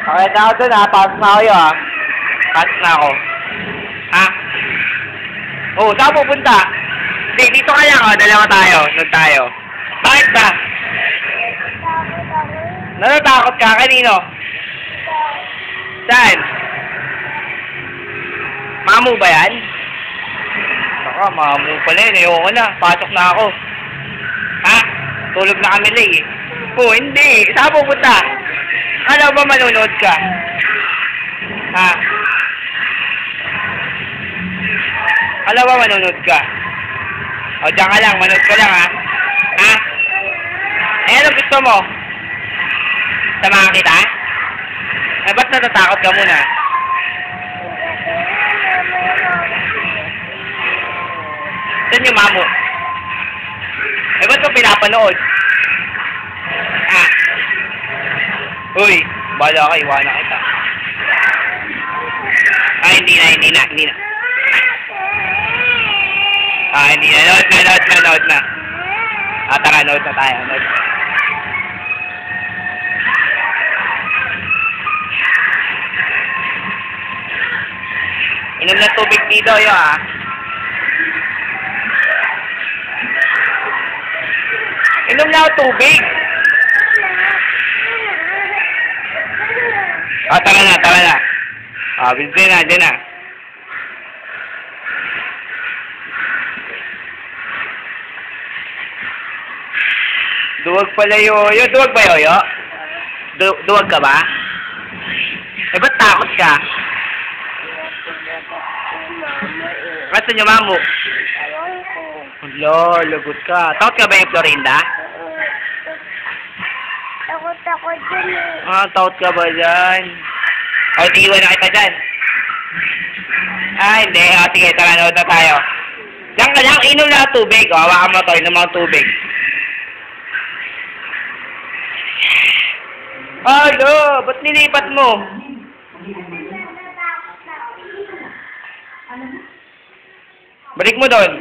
Okay na ako dun ha. Pasok na ako yun ha. Pasok na ako. Ha? Oo, saan pupunta? Hindi, dito ka lang oh. Dalawa tayo. Doon tayo. Bakit ba? Natatakot ka? Kanino? Saan? Mamu ba yan? Saka, mamu pala yun. Ayoko na. Pasok na ako. Ha? Tulog na kami lang eh. Oh, hindi. Saan pupunta? Ano ba manonood ka? Ha? Ano ba manonood ka? O, dyan ka lang. Manood ka lang ha? Ha? Eh, ano gusto mo? Samahan kita? Eh, ba't natatakot ka muna? Saan yung mamo? Eh, ba't mo pinapanood? Ah. Uy, bala ka, iwanan kita. Ah, hindi na. Ah, hindi na. Load na. Ah, tara, load na tayo. Load. Inom ng tubig dito, yun ah. Inom na ako tubig. Ah, tara na. Ah, dyan na. Duwag pala yoyo. Duwag ba yoyo? Duwag ka ba? Eh, ba't takot ka? Ba't saan yung mamo? Hello, lagot ka. Takot ka ba yung Florinda? Takot ako dyan eh. Ah, takot ka ba dyan? O, tiiwan na kita dyan. Ah, hindi. O, sige, tara, nood na tayo. Diyan ka lang, inom na ang tubig. O, hawakan mo to, inom ang tubig. Hello, ba't nilipat mo? Balik mo doon.